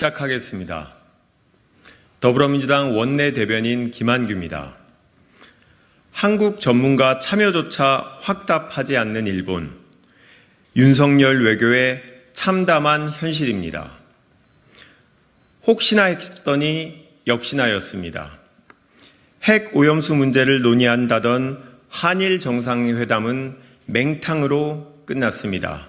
시작하겠습니다. 더불어민주당 원내대변인 김한규입니다. 한국 전문가 참여조차 확답하지 않는 일본, 윤석열 외교의 참담한 현실입니다. 혹시나 했더니 역시나였습니다. 핵 오염수 문제를 논의한다던 한일 정상회담은 맹탕으로 끝났습니다.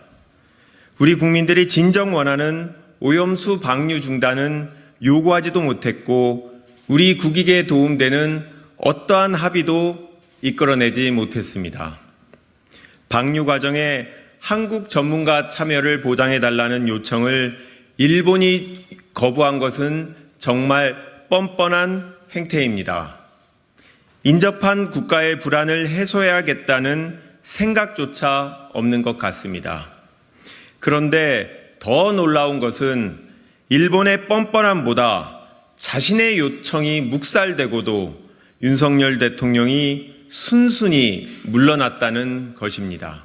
우리 국민들이 진정 원하는 오염수 방류 중단은 요구하지도 못했고 우리 국익에 도움되는 어떠한 합의도 이끌어내지 못했습니다. 방류 과정에 한국 전문가 참여를 보장해달라는 요청을 일본이 거부한 것은 정말 뻔뻔한 행태입니다. 인접한 국가의 불안을 해소해야겠다는 생각조차 없는 것 같습니다. 그런데 더 놀라운 것은 일본의 뻔뻔함보다 자신의 요청이 묵살되고도 윤석열 대통령이 순순히 물러났다는 것입니다.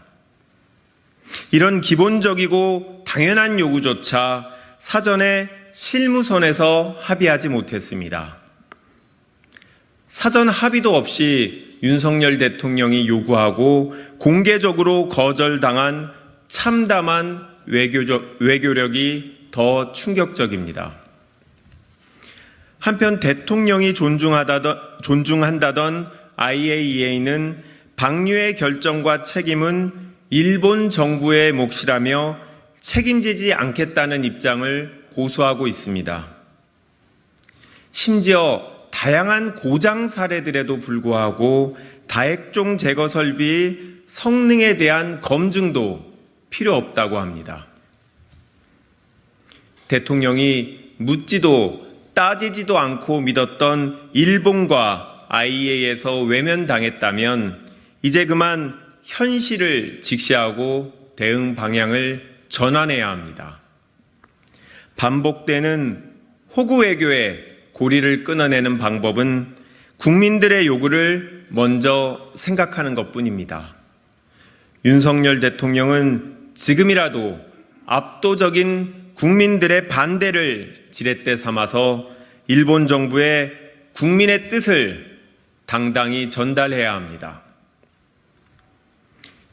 이런 기본적이고 당연한 요구조차 사전에 실무선에서 합의하지 못했습니다. 사전 합의도 없이 윤석열 대통령이 요구하고 공개적으로 거절당한 참담한 외교력이 더 충격적입니다. 한편 대통령이 존중한다던 IAEA는 방류의 결정과 책임은 일본 정부의 몫이라며 책임지지 않겠다는 입장을 고수하고 있습니다. 심지어 다양한 고장 사례들에도 불구하고 다핵종 제거 설비 성능에 대한 검증도 필요 없다고 합니다. 대통령이 묻지도 따지지도 않고 믿었던 일본과 IAEA에서 외면당했다면 이제 그만 현실을 직시하고 대응 방향을 전환해야 합니다. 반복되는 호구 외교의 고리를 끊어내는 방법은 국민들의 요구를 먼저 생각하는 것뿐입니다. 윤석열 대통령은 지금이라도 압도적인 국민들의 반대를 지렛대 삼아서 일본 정부에 국민의 뜻을 당당히 전달해야 합니다.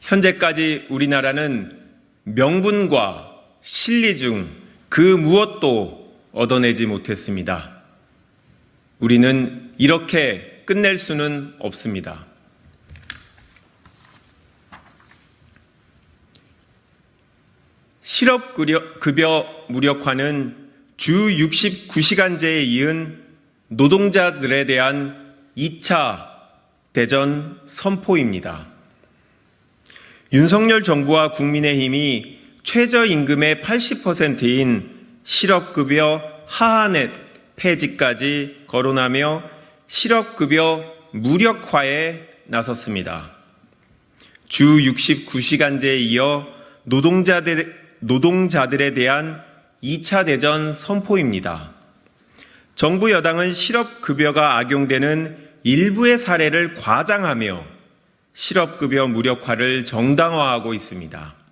현재까지 우리나라는 명분과 실리 중 그 무엇도 얻어내지 못했습니다. 우리는 이렇게 끝낼 수는 없습니다. 실업급여 무력화는 주 69시간제에 이은 노동자들에 대한 2차 대전 선포입니다. 윤석열 정부와 국민의힘이 최저임금의 80%인 실업급여 하한액 폐지까지 거론하며 실업급여 무력화에 나섰습니다. 주 69시간제에 이어 노동자들에 대한 2차 대전 선포입니다. 정부 여당은 실업급여가 악용되는 일부의 사례를 과장하며 실업급여 무력화를 정당화하고 있습니다.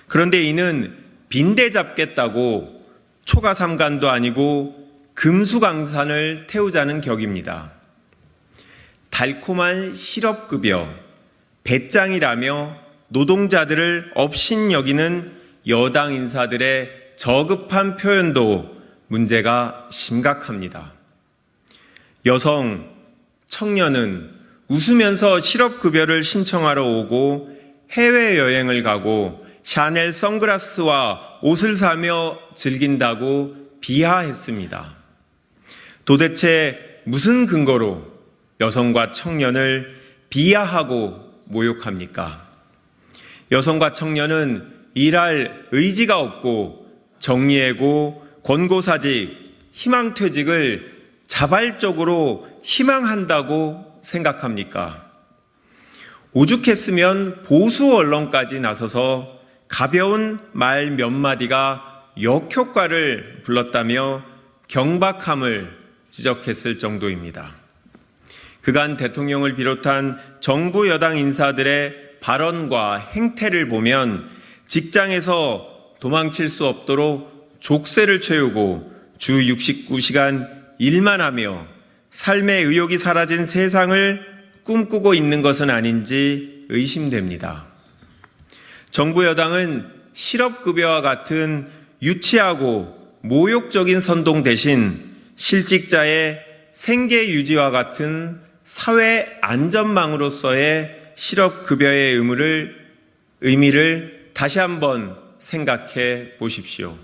그런데 이는 빈대 잡겠다고 초가삼간도 아니고 금수강산을 태우자는 격입니다. 달콤한 실업급여, 배짱이라며 노동자들을 업신여기는 여당 인사들의 저급한 표현도 문제가 심각합니다. 여성, 청년은 웃으면서 실업급여를 신청하러 오고 해외여행을 가고 샤넬 선글라스와 옷을 사며 즐긴다고 비하했습니다. 도대체 무슨 근거로 여성과 청년을 비하하고 모욕합니까? 여성과 청년은 일할 의지가 없고 정리해고 권고사직, 희망퇴직을 자발적으로 희망한다고 생각합니까? 오죽했으면 보수 언론까지 나서서 가벼운 말 몇 마디가 역효과를 불렀다며 경박함을 지적했을 정도입니다. 그간 대통령을 비롯한 정부 여당 인사들의 발언과 행태를 보면 직장에서 도망칠 수 없도록 족쇄를 채우고 주 69시간 일만 하며 삶의 의욕이 사라진 세상을 꿈꾸고 있는 것은 아닌지 의심됩니다. 정부 여당은 실업급여와 같은 유치하고 모욕적인 선동 대신 실직자의 생계 유지와 같은 사회 안전망으로서의 실업급여의 의미를 다시 한번 생각해 보십시오.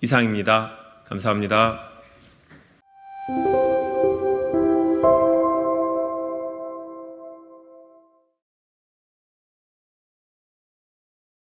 이상입니다. 감사합니다.